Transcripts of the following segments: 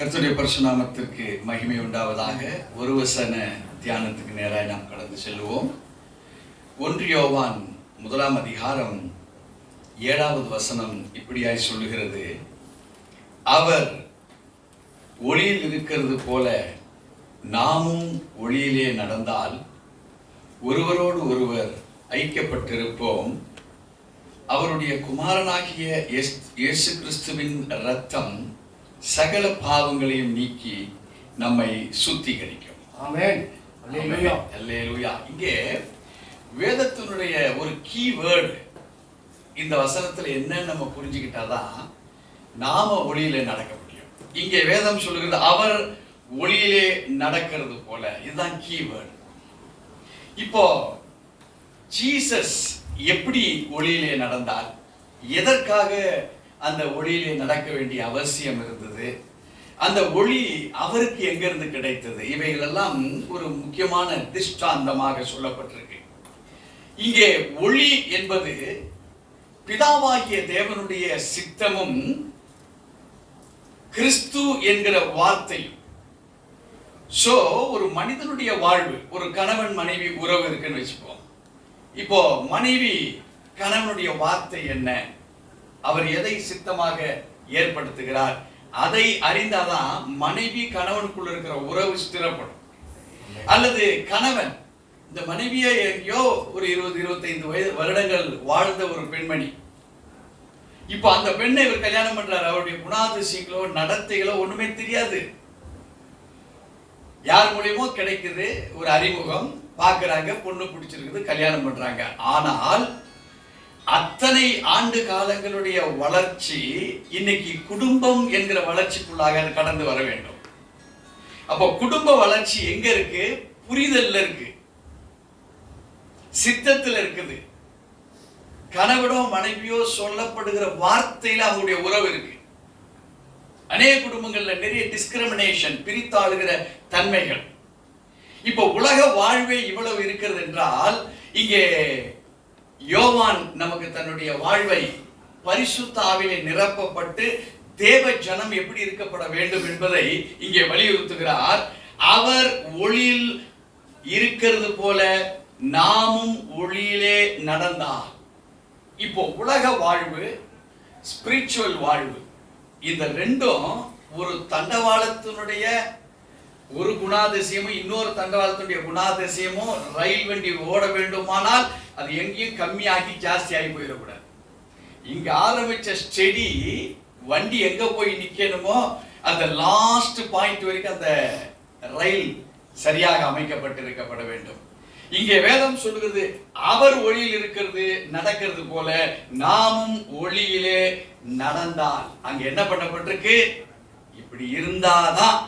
கர்த்தருடைய பரிசுத்த நாமத்திற்கு மகிமை உண்டாவதாக. ஒரு வசன தியானத்துக்கு நேராக நாம் கடந்து செல்வோம். 1 யோவான் 1 அதிகாரம் 7வது வசனம் இப்படியாய் சொல்லுகிறது, அவர் ஒளியில் இருக்கிறது போல நாமும் ஒளியிலே நடந்தால் ஒருவரோடு ஒருவர் ஐக்கியப்பட்டிருப்போம். அவருடைய குமாரனாகிய இயேசு கிறிஸ்துவின் இரத்தம் சகல பாவங்களையும் நீக்கி நம்மை சுத்திகரிக்கும். ஆமென். அல்லேலூயா. அல்லேலூயா. இங்கே வேதத்தினுடைய ஒரு கீ வேர்டு இந்த வசனத்துல என்னன்னு நம்ம புரிஞ்சுக்கிட்டாதான் நாம ஒளியிலே நடக்க முடியும். இங்கே வேதம் சொல்லுகிறது அவர் ஒளியிலே நடக்கிறது போல. இதுதான் கீ வேர்டு. இப்போ ஜீசஸ் எப்படி ஒளியிலே நடந்தார், எதற்காக அந்த ஒளியிலே நடக்க வேண்டிய அவசியம் இருந்தது, அந்த ஒளி அவருக்கு எங்கிருந்து கிடைத்தது, இவைகளெல்லாம் ஒரு முக்கியமான திஷ்டாந்தமாக சொல்லப்பட்டிருக்கு. இங்கே ஒளி என்பது பிதாவாகிய தேவனுடைய சித்தமும் கிறிஸ்து என்கிற வார்த்தையும். சோ ஒரு மனிதனுடைய வாழ்வு, ஒரு கணவன் மனைவி உறவு இருக்குன்னு வச்சுப்போம். இப்போ மனைவி கணவனுடைய வார்த்தை என்ன, அவர் எதை சித்தமாக ஏற்படுத்துகிறார், அதை அறிந்தாதான் மனைவி கணவனுக்குள்ள இருக்கிற உறவு ஸ்திரப்படும். அல்லது கணவன் இந்த மனைவியை எங்கேயோ ஒரு 20-25 வருடங்கள் வாழ்ந்த ஒரு பெண்மணி, இப்போ அந்த பெண்ணை இவர் கல்யாணம் பண்றாரு. அவருடைய குணாதிசயங்களோ நடத்தைகளோ ஒண்ணுமே தெரியாது. யார் மூலியமோ கிடைக்குது ஒரு அறிமுகம், பார்க்கறாங்க, பொண்ணு பிடிச்சிருக்குது, கல்யாணம் பண்றாங்க. ஆனால் அத்தனை ஆண்டு காலங்களுடைய வளர்ச்சி இன்னைக்கு குடும்பம் என்கிற வளர்ச்சிக்குள்ளாக கடந்து வர வேண்டும். அப்போ குடும்ப வளர்ச்சி எங்க இருக்கு? புரிதல்ல இருக்கு, சித்தத்தில் இருக்குது. கணவனோ மனைவியோ சொல்லப்படுகிற வார்த்தையில அவங்களுடைய உறவு இருக்கு. அநேக குடும்பங்கள்ல நிறைய டிஸ்கிரிமினேஷன், பிரித்தாளுகிற தன்மைகள். இப்போ உலக வாழ்வே இவ்வளவு இருக்கிறது என்றால், இங்கே யோவான் நமக்கு தன்னுடைய வாழ்வை பரிசுத்த ஆவியிலே நிரப்பப்பட்டு தேவ ஜனம் எப்படி இருக்கப்பட வேண்டும் என்பதை இங்கே வலியுறுத்துகிறார். அவர் ஒளியில் இருக்கிறது போல நாமும் ஒளியிலே நடந்தார். இப்போ உலக வாழ்வு, ஸ்பிரிச்சுவல் வாழ்வு, இந்த ரெண்டும் ஒரு தண்டவாளத்தினுடைய ஒரு குணாதிசயமும் இன்னொரு தண்டவாளத்தினுடைய குணாதிசயமும் ரயில் வண்டி ஓட வேண்டுமானால் அது எங்கேயும் கம்மியாகி ஜாஸ்தி ஆகி போயிடக்கூடாது. இங்க ஆரம்பிச்ச ஸ்டெடி வண்டி எங்க போய் நிக்கணுமோ அந்த லாஸ்ட் பாயிண்ட் வரைக்கும் அந்த ரயில் சரியாக அமைக்கப்பட்டிருக்கப்பட வேண்டும். இங்கே வேதம் சொல்லுகிறது, அவர் ஒளியில் இருக்கிறது நடக்கிறது போல நாமும் ஒளியிலே நடந்தால். அங்க என்ன பண்ணப்பட்டிருக்கு? இப்படி இருந்தாதான்.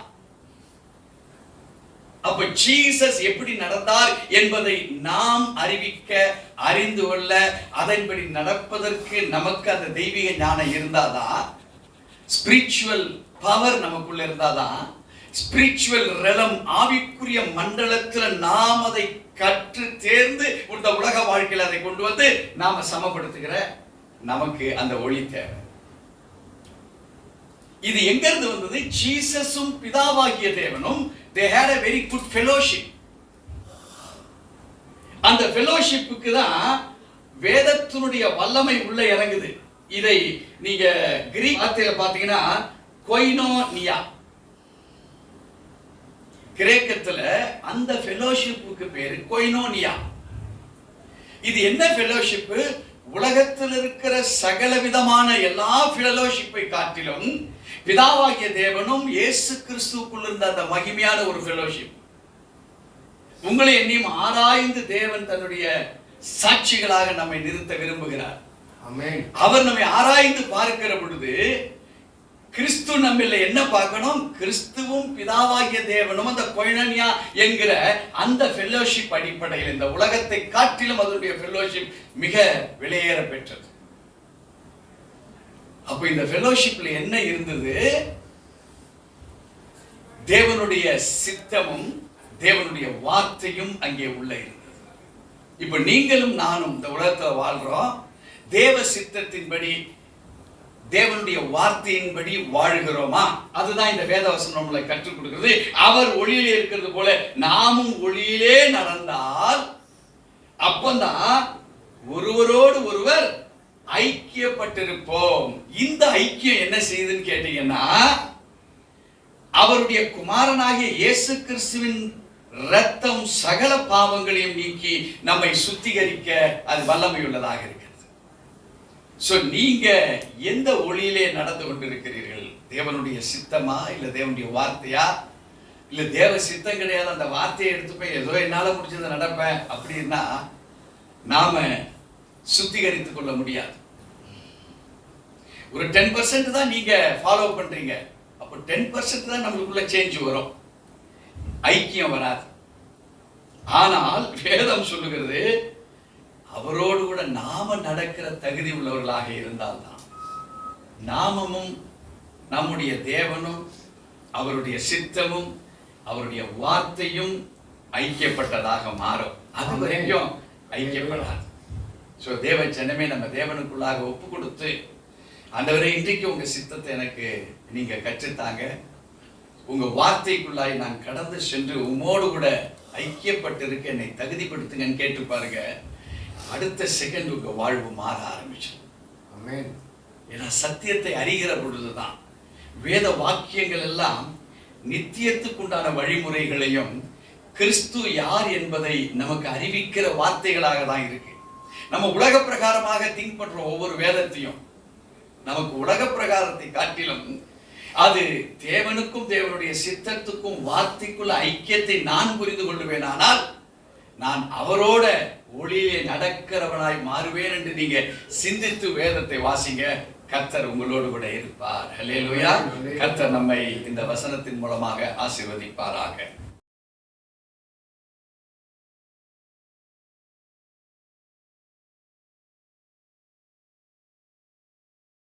அப்ப ஜீசஸ் எப்படி நடந்தார் என்பதை நாம் அறிவிக்க, அறிந்து கொள்ள, அதன்படி நடப்பதற்கு நமக்கு அந்த தெய்வீக ஞானம் இருந்தாதான், ஸ்பிரிச்சுவல் பவர் நமக்குள்ள இருந்தாதான், ஸ்பிரிச்சுவல் ரெலம் ஆவிக்குரிய மண்டலத்தில் நாம் அதை கற்று தேர்ந்து இந்த உலக வாழ்க்கையில் அதை கொண்டு வந்து நாம சமப்படுத்துகிற நமக்கு அந்த ஒளி தேவை. இது எங்க இருந்து வந்தது? ஜீசஸும் பிதாவாகிய தேவனும் they had a very good fellowship. அந்த ஃபெலோஷிப்புக்கு தான் வேதத்தினுடைய வல்லமை உள்ள இறங்குது. இதை நீங்க கிரீக் வார்த்தையில பாத்தீங்கன்னா கொய்னோனியா, கிரேக்கத்துல அந்த ஃபெலோஷிப்புக்கு பேரு கொய்னோனியா. இது என்ன ஃபெலோஷிப்? உலகத்தில் இருக்கிற சகல விதமான எல்லா ஃபெலோஷிப்பை காட்டிலும் பிதாவாகிய தேவனும் இயேசு கிறிஸ்துவுக்குள் இருந்த அந்த மகிமையான ஒரு ஃபெலோஷிப். உங்களை என்னையும் ஆராய்ந்து தேவன் தன்னுடைய சாட்சிகளாக நம்மை நிறுத்த விரும்புகிறார். ஆமென். அவர் நம்மை ஆராய்ந்து பார்க்கிற பொழுது கிறிஸ்து நம்மில என்ன பார்க்கணும்? கிறிஸ்துவும் பிதாவாகிய தேவனும் அந்த கொய்னோனியா என்கிற அந்த ஃபெலோஷிப் அடிப்படையில் இந்த உலகத்தை காட்டிலும் அதனுடைய ஃபெலோஷிப் மிக விலையேற பெற்றது. அப்ப இந்த ஃபெலோஷிப்ல என்ன இருந்தது? தேவனுடைய சித்தமும் தேவனுடைய வார்த்தையும் அங்கே உள்ள இருந்தது. இப்ப நீங்களும் நானும் இந்த உலகத்துல வாழ்றோம். தேவ சித்தத்தின்படி தேவனுடைய வார்த்தையின்படி வாழ்கிறோமா? அதுதான் இந்த வேதவசனம் நம்மளை கற்றுக் கொடுக்கிறது. அவர் ஒளியிலே இருக்கிறது போல நாமும் ஒளியிலே நடந்தால் அப்பந்தான் ஒருவரோடு ஒருவர் ஐக்கியப்பட்டிருப்போம். இந்த ஐக்கியம் என்ன செய்யுதுன்னு கேட்டீங்கன்னா, அவருடைய குமாரனாகிய இயேசு கிறிஸ்துவின் இரத்தம் சகல பாவங்களையும் நீக்கி நம்மை சுத்திகரிக்க அது வல்லமையுள்ளதாக இருக்கிறது. சோ நீங்க எந்த ஒளியிலே நடந்து கொண்டிருக்கிறீர்கள்? தேவனுடைய சித்தமா, இல்ல தேவனுடைய வார்த்தையா? இல்ல தேவ சித்தம் கிடையாது, அந்த வார்த்தையை எடுத்து போய் ஏதோ என்னால முடிஞ்சதை நடப்பேன் அப்படின்னா நாம சுத்திகரித்துக் கொள்ள முடியாது. ஒரு 10% தான் நீங்க ஃபாலோ பண்றீங்க. அப்போ 10% தான் நம்மளுக்குள்ள சேஞ்ச் வரும், ஐக்கியம் வராது. ஆனால் வேதம் சொல்லுகிறது, அவரோடு கூட நாம நடக்கிற தகுதி உள்ளவர்களாக இருந்தால்தான் நாமமும் நம்முடைய தேவனும் அவருடைய சித்தமும் அவருடைய வார்த்தையும் ஐக்கியப்பட்டதாக மாறும். அது வரைக்கும் ஐக்கியப்படாது. ஸோ தேவ ஜனமே, நம்ம தேவனுக்குள்ளாக ஒப்பு கொடுத்து, ஆண்டவரே இன்றைக்கு உங்க சித்தத்தை எனக்கு நீங்க கற்றுத்தாங்க, உங்க வார்த்தைக்குள்ளாய் நான் கடந்து சென்று உம்மோடு கூட ஐக்கியப்பட்டிருக்க என்னை தகுதிப்படுத்துங்கன்னு கேட்டு பாருங்க. அடுத்த செகண்ட் உங்க வாழ்வு மாற ஆரம்பிச்சிடும். ஆமென். ஏன்னா சத்தியத்தை அறிகிற பொழுதுதான் வேத வாக்கியங்கள் எல்லாம் நித்தியத்துக்குண்டான வழிமுறைகளையும் கிறிஸ்து யார் என்பதை நமக்கு அறிவிக்கிற வார்த்தைகளாக தான் இருக்கு. நம்ம உலக பிரகாரமாக திங்க் பண்ற ஒவ்வொரு வேதத்தையும் நமக்கு உலக பிரகாரத்தை காட்டிலும் அது தேவனுக்கும் தேவனுடைய சித்தத்துக்கும் வார்த்தைக்குள்ள ஐக்கியத்தை நான் புரிந்து கொள்வேனானால் நான் அவரோட ஒளியிலே நடக்கிறவனாய் மாறுவேன் என்று நீங்க சிந்தித்து வேதத்தை வாசிங்க. கர்த்தர் உங்களோடு கூட இருப்பார். ஹல்லேலூயா. கர்த்தர் நம்மை இந்த வசனத்தின் மூலமாக ஆசீர்வதிப்பாராக.